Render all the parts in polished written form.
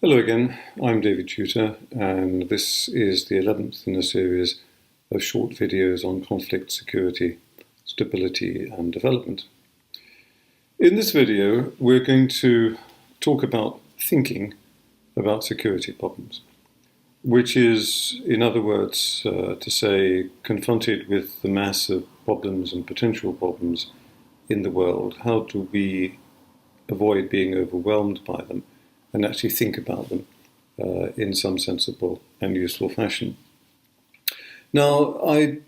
Hello again, I'm David Tutor, and this is the 11th in a series of short videos on conflict, security, stability and development. In this video, we're going to talk about thinking about security problems, which is, in other words, to say, confronted with the mass of problems and potential problems in the world, how do we avoid being overwhelmed by them and actually think about them in some sensible and useful fashion. Now, I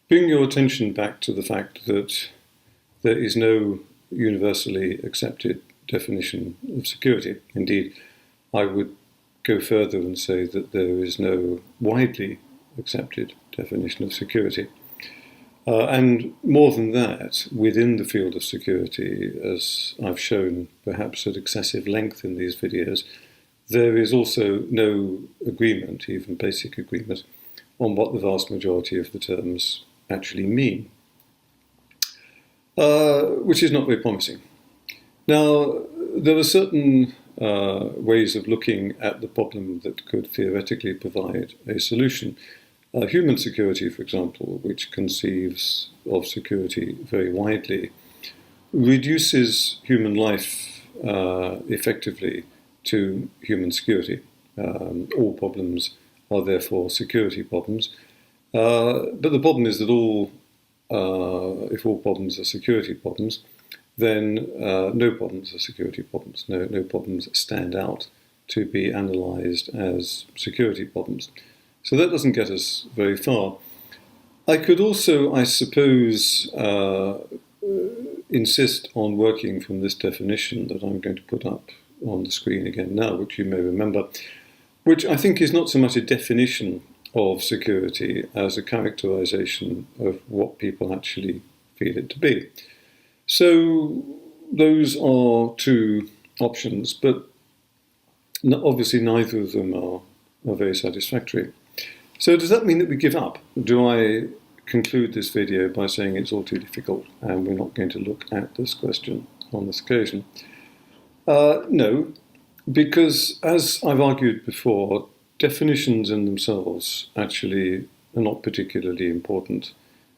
bring your attention back to the fact that there is no universally accepted definition of security. Indeed, I would go further and say that there is no widely accepted definition of security. And more than that, within the field of security, as I've shown perhaps at excessive length in these videos, there is also no agreement, even basic agreement, on what the vast majority of the terms actually mean, which is not very promising. Now, there are certain ways of looking at the problem that could theoretically provide a solution. Human security, for example, which conceives of security very widely, reduces human life effectively to human security. All problems are therefore security problems. But the problem is that if all problems are security problems, then no problems are security problems. No problems stand out to be analysed as security problems. So that doesn't get us very far. I could also, I suppose, insist on working from this definition that I'm going to put up on the screen again now, which you may remember, which I think is not so much a definition of security as a characterization of what people actually feel it to be. So those are two options, but obviously neither of them are very satisfactory. So does that mean that we give up? Do I conclude this video by saying it's all too difficult and we're not going to look at this question on this occasion? No, because as I've argued before, definitions in themselves actually are not particularly important.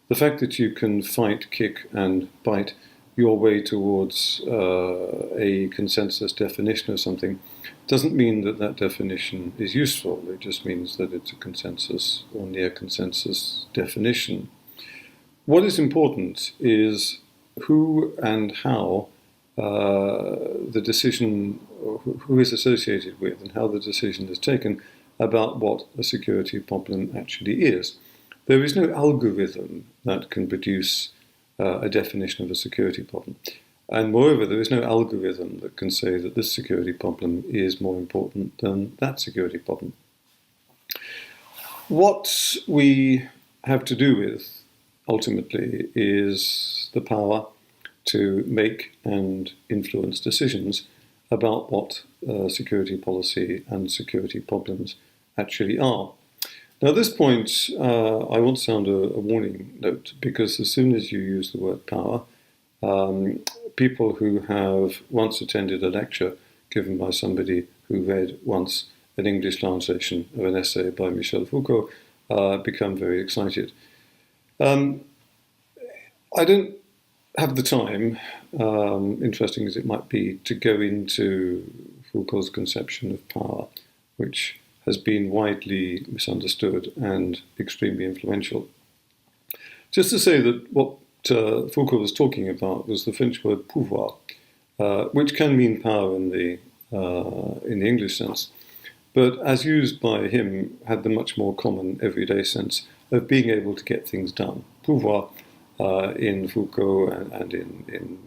The fact that you can fight, kick and bite your way towards a consensus definition of something doesn't mean that that definition is useful. It just means that it's a consensus or near consensus definition. What is important is who and how the decision, who is associated with and how the decision is taken about what a security problem actually is. There is no algorithm that can produce a definition of a security problem. And moreover, there is no algorithm that can say that this security problem is more important than that security problem. What we have to do with, ultimately, is the power to make and influence decisions about what security policy and security problems actually are. Now, at this point, I want to sound a warning note, because as soon as you use the word power, people who have once attended a lecture given by somebody who read once an English translation of an essay by Michel Foucault become very excited. I don't have the time, interesting as it might be, to go into Foucault's conception of power, which has been widely misunderstood and extremely influential. Just to say that what Foucault was talking about was the French word pouvoir, which can mean power in the English sense, but as used by him had the much more common everyday sense of being able to get things done. Pouvoir in Foucault and in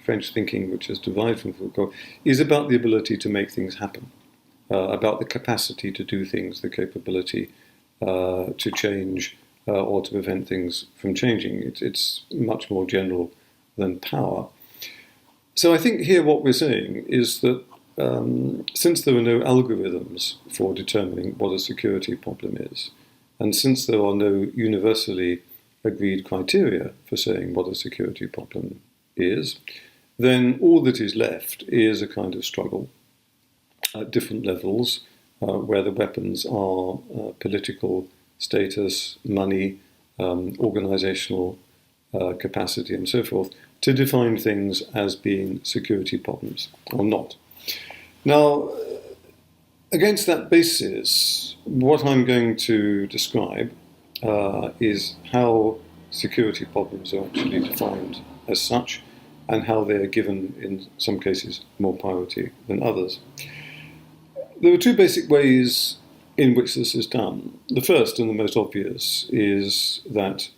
French thinking, which is derived from Foucault, is about the ability to make things happen, about the capacity to do things, the capability to change or to prevent things from changing. It's much more general than power. So I think here what we're saying is that since there are no algorithms for determining what a security problem is, and since there are no universally agreed criteria for saying what a security problem is, then all that is left is a kind of struggle at different levels, where the weapons are political status, money, organizational capacity, and so forth, to define things as being security problems or not. Now, against that basis, what I'm going to describe is how security problems are actually defined as such, and how they are given, in some cases, more priority than others. There are two basic ways in which this is done. The first and the most obvious is that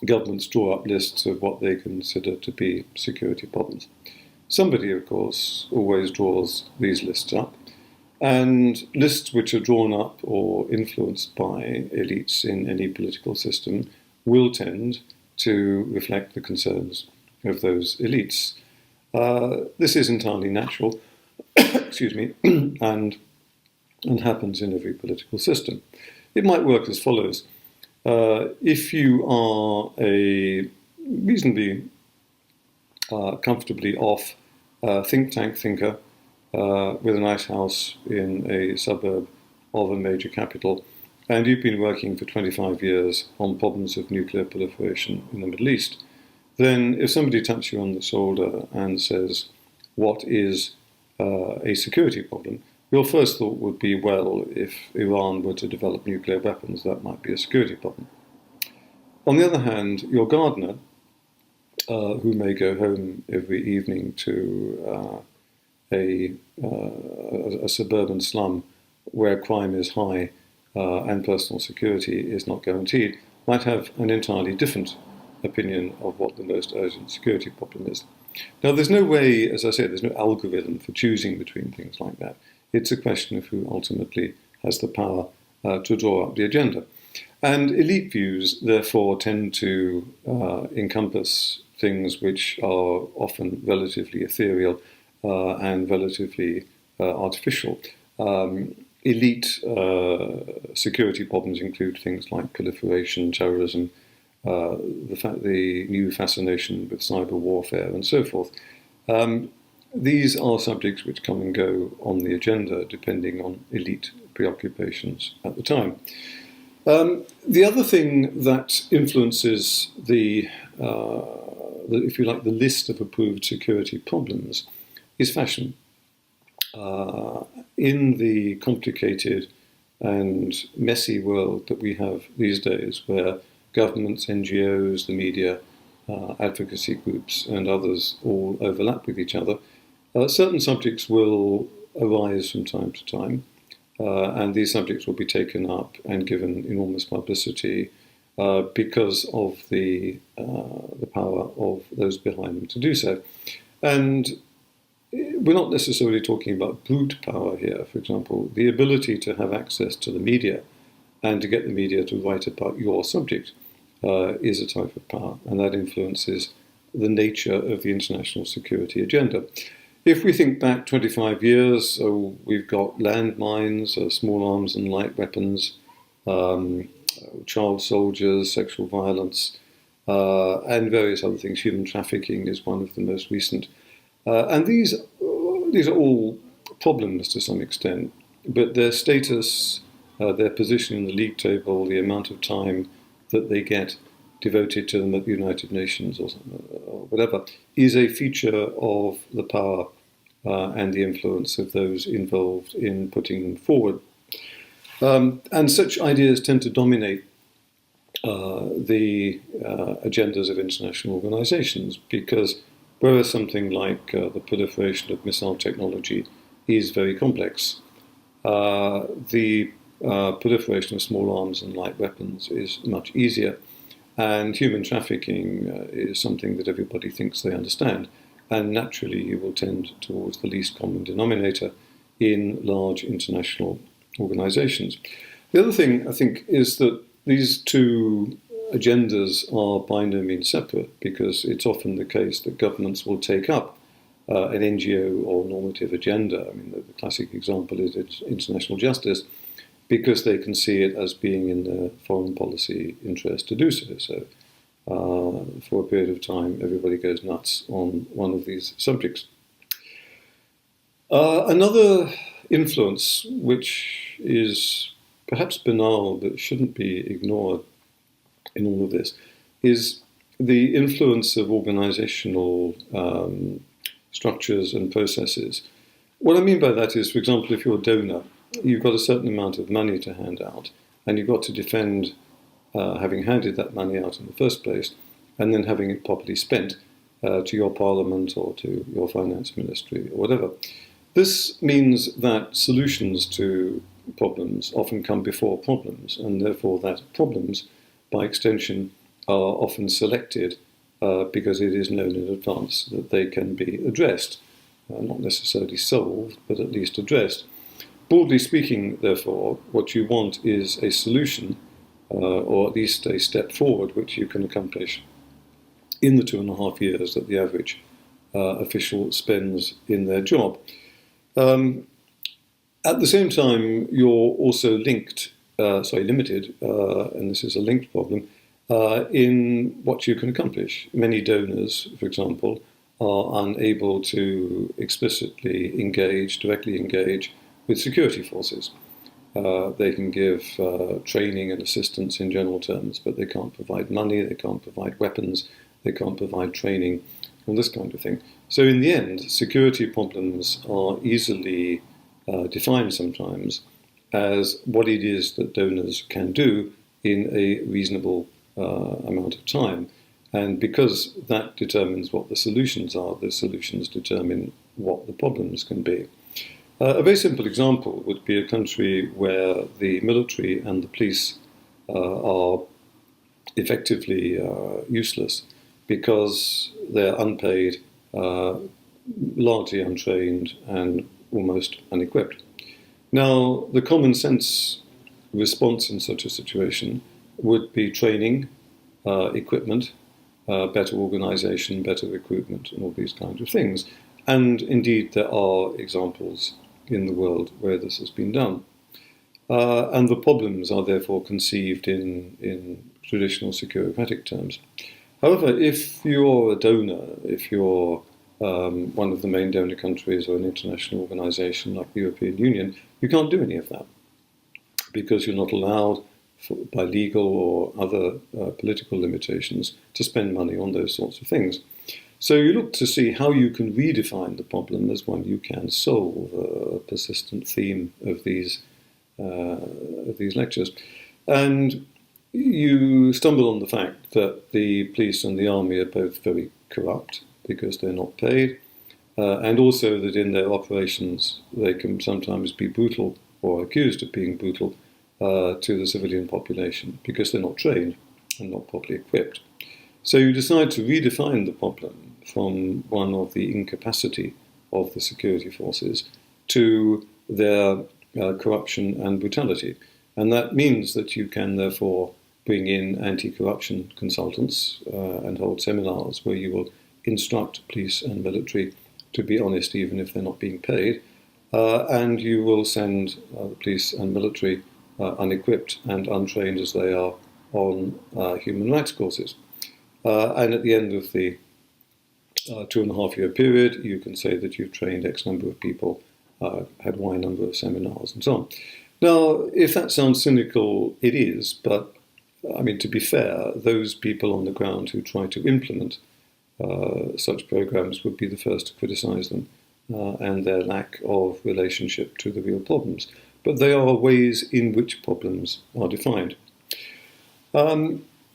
governments draw up lists of what they consider to be security problems. Somebody, of course, always draws these lists up, and lists which are drawn up or influenced by elites in any political system will tend to reflect the concerns of those elites. This is entirely natural, excuse me, and happens in every political system. It might work as follows. If you are a reasonably comfortably off think tank thinker with a nice house in a suburb of a major capital, and you've been working for 25 years on problems of nuclear proliferation in the Middle East, then if somebody taps you on the shoulder and says, what is a security problem, your first thought would be, well, if Iran were to develop nuclear weapons, that might be a security problem. On the other hand, your gardener, who may go home every evening to a suburban slum where crime is high and personal security is not guaranteed, might have an entirely different opinion of what the most urgent security problem is. Now, there's no way, as I said, there's no algorithm for choosing between things like that. It's a question of who ultimately has the power to draw up the agenda. And elite views, therefore, tend to encompass things which are often relatively ethereal and relatively artificial. Elite security problems include things like proliferation, terrorism, the new fascination with cyber warfare, and so forth. These are subjects which come and go on the agenda depending on elite preoccupations at the time. The other thing that influences if you like, the list of approved security problems is fashion. In the complicated and messy world that we have these days, where governments, NGOs, the media, advocacy groups, and others all overlap with each other, certain subjects will arise from time to time, and these subjects will be taken up and given enormous publicity because of the power of those behind them to do so. And we're not necessarily talking about brute power here. For example, the ability to have access to the media and to get the media to write about your subject is a type of power, and that influences the nature of the international security agenda. If we think back 25 years, we've got landmines, small arms and light weapons, child soldiers, sexual violence, and various other things. Human trafficking is one of the most recent. And these are all problems to some extent, but their status, their position in the league table, the amount of time that they get devoted to them at the United Nations or whatever, is a feature of the power and the influence of those involved in putting them forward. And such ideas tend to dominate the agendas of international organizations, because whereas something like the proliferation of missile technology is very complex, the proliferation of small arms and light weapons is much easier, and human trafficking is something that everybody thinks they understand, and naturally you will tend towards the least common denominator in large international organizations. The other thing, I think, is that these two agendas are by no means separate, because it's often the case that governments will take up an NGO or normative agenda. I mean, the classic example is international justice, because they can see it as being in their foreign policy interest to do so. So for a period of time, everybody goes nuts on one of these subjects. Another influence, which is perhaps banal but shouldn't be ignored in all of this, is the influence of organizational structures and processes. What I mean by that is, for example, if you're a donor, you've got a certain amount of money to hand out, and you've got to defend having handed that money out in the first place, and then having it properly spent to your parliament or to your finance ministry or whatever. This means that solutions to problems often come before problems, and therefore that problems, by extension, are often selected because it is known in advance that they can be addressed. Not necessarily solved, but at least addressed. Broadly speaking, therefore, what you want is a solution, or at least a step forward, which you can accomplish in the 2.5 years that the average official spends in their job. At the same time, you're also limited, and this is a linked problem, in what you can accomplish. Many donors, for example, are unable to explicitly directly engage with security forces. They can give training and assistance in general terms, but they can't provide money, they can't provide weapons, they can't provide training, all this kind of thing. So in the end, security problems are easily defined sometimes as what it is that donors can do in a reasonable amount of time. And because that determines what the solutions are, the solutions determine what the problems can be. A very simple example would be a country where the military and the police are effectively useless because they're unpaid, largely untrained, and almost unequipped. Now, the common sense response in such a situation would be training, equipment, better organisation, better recruitment, and all these kinds of things. And indeed, there are examples in the world where this has been done. And the problems are therefore conceived in traditional securocratic terms. However, if you're a donor, if you're one of the main donor countries or an international organisation like the European Union, you can't do any of that because you're not allowed by legal or other political limitations to spend money on those sorts of things. So you look to see how you can redefine the problem as one you can solve, a persistent theme of these lectures. And you stumble on the fact that the police and the army are both very corrupt because they're not paid, and also that in their operations they can sometimes be brutal or accused of being brutal to the civilian population because they're not trained and not properly equipped. So you decide to redefine the problem from one of the incapacity of the security forces to their corruption and brutality. And that means that you can therefore bring in anti-corruption consultants and hold seminars where you will instruct police and military to be honest even if they're not being paid. And you will send the police and military unequipped and untrained as they are on human rights courses. And at the end of the 2.5-year period, you can say that you've trained X number of people, had Y number of seminars, and so on. Now, if that sounds cynical, it is, but I mean, to be fair, those people on the ground who try to implement such programs would be the first to criticize them and their lack of relationship to the real problems. But they are ways in which problems are defined.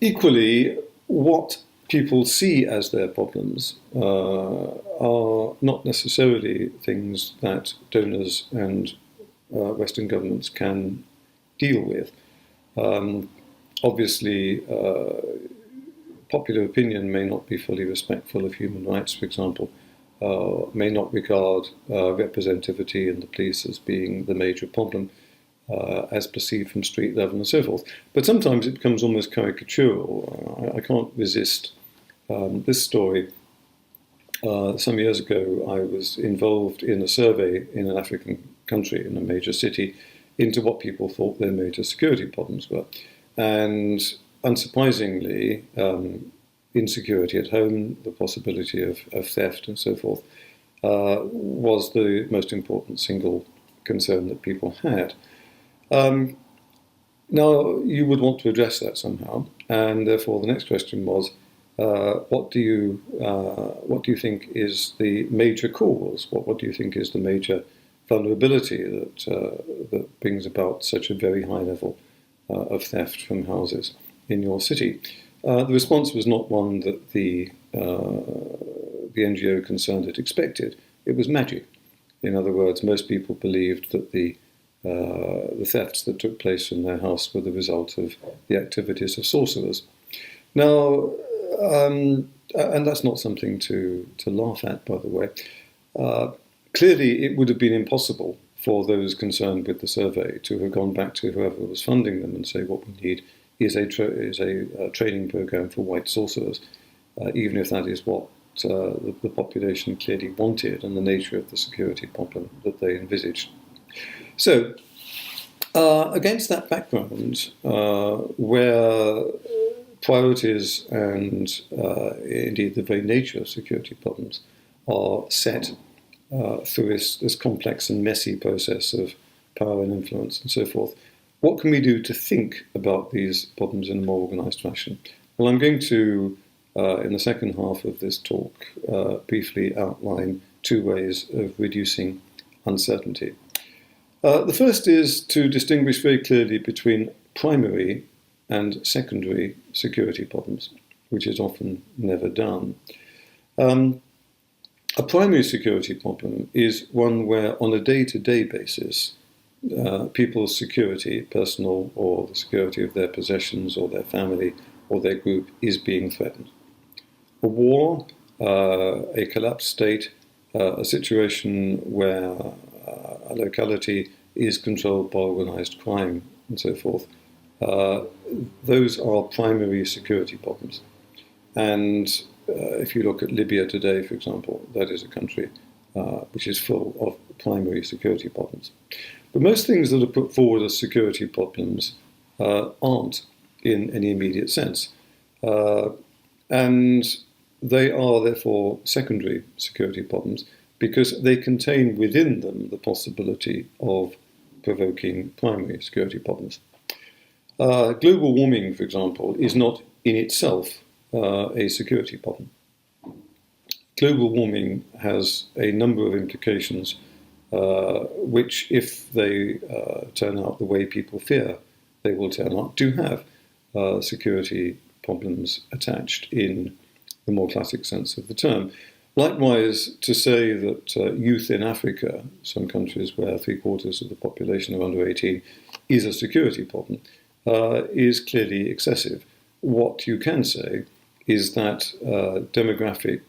Equally, what people see as their problems are not necessarily things that donors and Western governments can deal with. Obviously, popular opinion may not be fully respectful of human rights, for example, may not regard representativity in the police as being the major problem, as perceived from street level and so forth. But sometimes it becomes almost caricatural. I can't resist this story. Some years ago, I was involved in a survey in an African country, in a major city, into what people thought their major security problems were. And unsurprisingly, insecurity at home, the possibility of theft and so forth, was the most important single concern that people had. Now, you would want to address that somehow, and therefore the next question was, what do you think is the major cause? What do you think is the major vulnerability that brings about such a very high level of theft from houses in your city? The response was not one that the NGO concerned had expected. It was magic. In other words, most people believed that the thefts that took place in their house were the result of the activities of sorcerers. Now, and that's not something to laugh at, by the way. Clearly, it would have been impossible for those concerned with the survey to have gone back to whoever was funding them and say what we need is a training program for white sorcerers, even if that is what the population clearly wanted and the nature of the security problem that they envisaged. So, against that background, where priorities and indeed the very nature of security problems are set through this complex and messy process of power and influence and so forth, what can we do to think about these problems in a more organised fashion? Well, I'm going to, in the second half of this talk, briefly outline two ways of reducing uncertainty. The first is to distinguish very clearly between primary and secondary security problems, which is often never done. A primary security problem is one where, on a day-to-day basis, people's security, personal or the security of their possessions or their family or their group, is being threatened. A war, a collapsed state, a situation where a locality is controlled by organised crime and so forth, those are primary security problems. And if you look at Libya today, for example, that is a country which is full of primary security problems. But most things that are put forward as security problems aren't in any immediate sense. And they are therefore secondary security problems because they contain within them the possibility of provoking primary security problems. Global warming, for example, is not in itself a security problem. Global warming has a number of implications which, if they turn out the way people fear they will turn out, do have security problems attached in the more classic sense of the term. Likewise, to say that youth in Africa, some countries where 3/4 of the population are under 18, is a security problem, is clearly excessive. What you can say is that demographic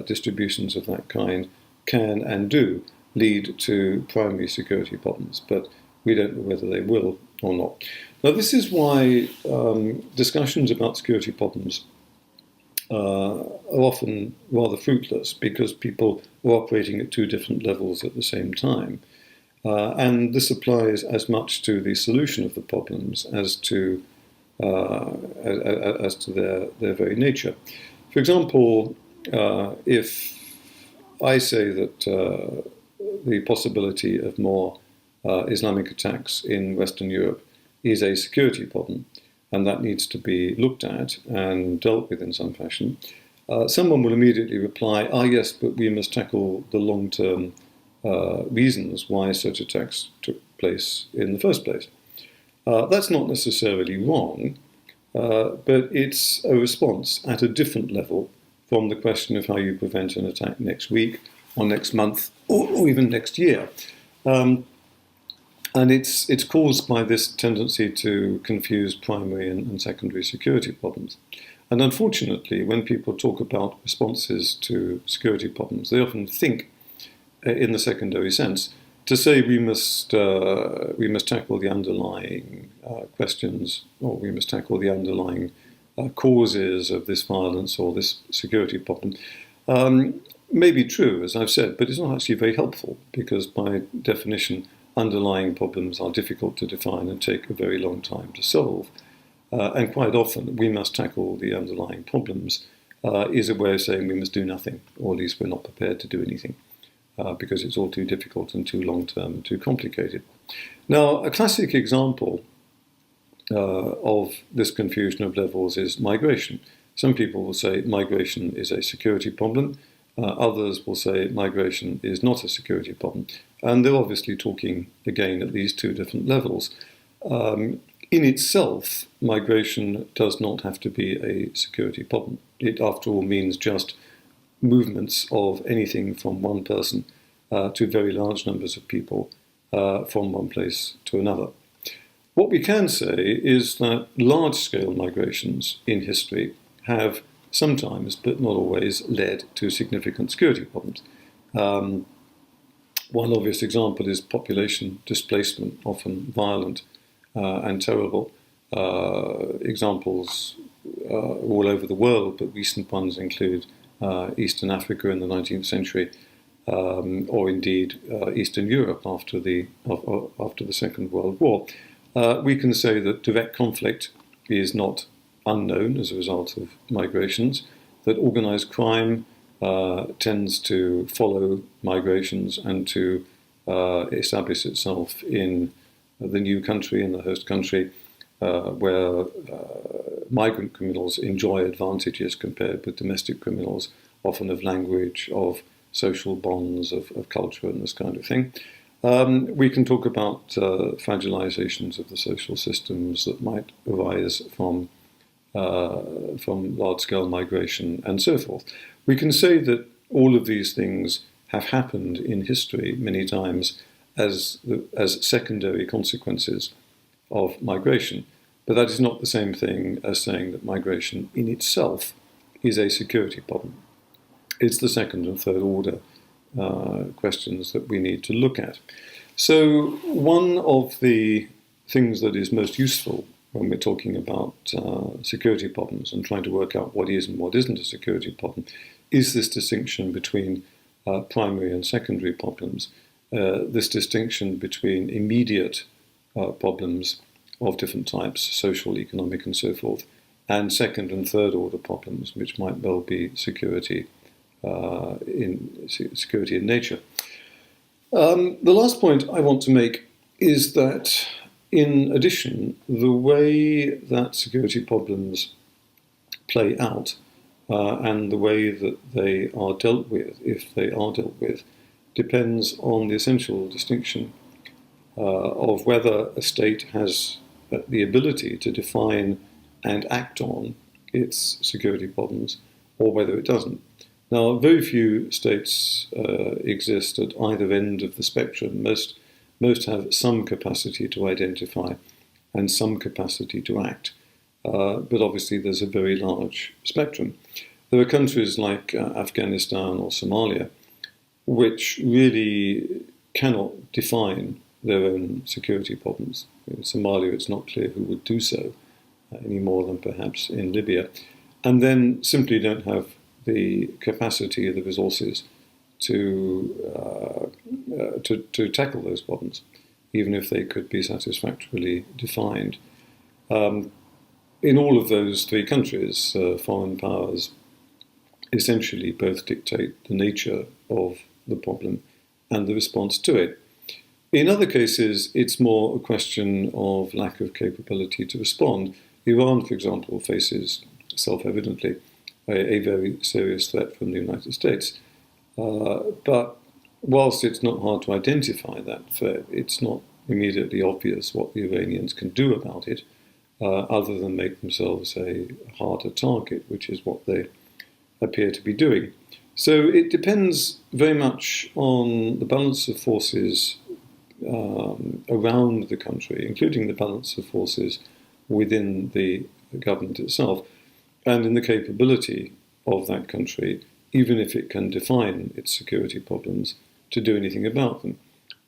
distributions of that kind can and do lead to primary security problems, but we don't know whether they will or not. Now, this is why discussions about security problems are often rather fruitless, because people are operating at two different levels at the same time. And this applies as much to the solution of the problems as to their very nature. For example, if I say that the possibility of more Islamic attacks in Western Europe is a security problem, and that needs to be looked at and dealt with in some fashion, someone will immediately reply, yes, but we must tackle the long-term reasons why such attacks took place in the first place. That's not necessarily wrong, but it's a response at a different level from the question of how you prevent an attack next week or next month or even next year. And it's caused by this tendency to confuse primary and secondary security problems. And unfortunately, when people talk about responses to security problems, they often think in the secondary sense. To say we must tackle the underlying questions, or we must tackle the underlying causes of this violence or this security problem, may be true, as I've said, but it's not actually very helpful, because by definition, underlying problems are difficult to define and take a very long time to solve. And quite often, we must tackle the underlying problems is a way of saying we must do nothing, or at least we're not prepared to do anything. because it's all too difficult and too long-term and too complicated. Now, a classic example of this confusion of levels is migration. Some people will say migration is a security problem. Others will say migration is not a security problem. And they're obviously talking, again, at these two different levels. In itself, migration does not have to be a security problem. It, after all, means just movements of anything from one person to very large numbers of people from one place to another. What we can say is that large-scale migrations in history have sometimes, but not always, led to significant security problems. One obvious example is population displacement, often violent and terrible. Examples all over the world, but recent ones include Eastern Africa in the 19th century, or indeed Eastern Europe after the Second World War. We can say that direct conflict is not unknown as a result of migrations, that organized crime tends to follow migrations and to establish itself in the new country, in the host country, where migrant criminals enjoy advantages compared with domestic criminals, often of language, of social bonds, of culture and this kind of thing. We can talk about fragilizations of the social systems that might arise from large-scale migration and so forth. We can say that all of these things have happened in history many times as secondary consequences of migration. But that is not the same thing as saying that migration in itself is a security problem. It's the second and third order questions that we need to look at. So one of the things that is most useful when we're talking about security problems and trying to work out what is and what isn't a security problem is this distinction between primary and secondary problems, this distinction between immediate problems of different types, social, economic, and so forth, and second and third order problems, which might well be security in nature. The last point I want to make is that, in addition, the way that security problems play out and the way that they are dealt with, if they are dealt with, depends on the essential distinction of whether a state has the ability to define and act on its security problems or whether it doesn't. Now, very few states exist at either end of the spectrum. Most have some capacity to identify and some capacity to act, but obviously there's a very large spectrum. There are countries like Afghanistan or Somalia which really cannot define their own security problems. In Somalia, it's not clear who would do so any more than perhaps in Libya, and then simply don't have the capacity or the resources to tackle those problems, even if they could be satisfactorily defined. In all of those three countries, foreign powers essentially both dictate the nature of the problem and the response to it. In other cases, it's more a question of lack of capability to respond. Iran, for example, faces self-evidently a very serious threat from the United States. But whilst it's not hard to identify that threat, it's not immediately obvious what the Iranians can do about it, other than make themselves a harder target, which is what they appear to be doing. So it depends very much on the balance of forces around the country, including the balance of forces within the government itself, and in the capability of that country, even if it can define its security problems, to do anything about them.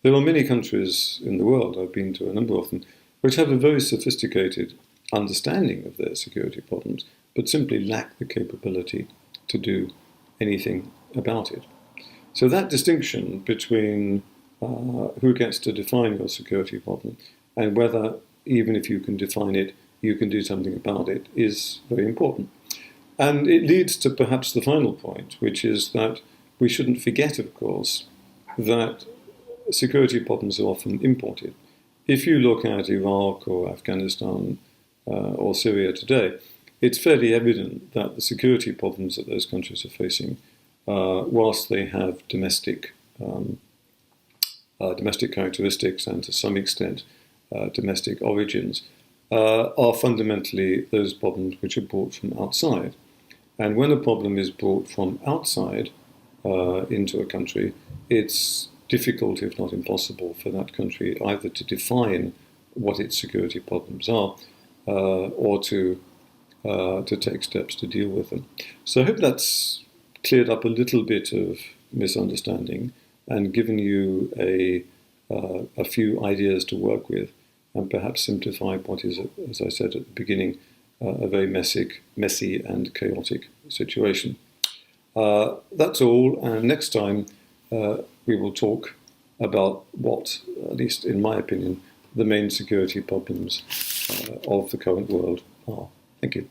There are many countries in the world, I've been to a number of them, which have a very sophisticated understanding of their security problems, but simply lack the capability to do anything about it. So that distinction between who gets to define your security problem and whether, even if you can define it, you can do something about it is very important. And it leads to perhaps the final point, which is that we shouldn't forget, of course, that security problems are often imported. If you look at Iraq or Afghanistan or Syria today, it's fairly evident that the security problems that those countries are facing, whilst they have domestic characteristics and to some extent domestic origins, are fundamentally those problems which are brought from outside. And when a problem is brought from outside into a country, it's difficult, if not impossible, for that country either to define what its security problems are or to take steps to deal with them. So I hope that's cleared up a little bit of misunderstanding and given you a few ideas to work with, and perhaps simplify what is, as I said at the beginning, a very messy and chaotic situation. That's all, and next time we will talk about what, at least in my opinion, the main security problems of the current world are. Thank you.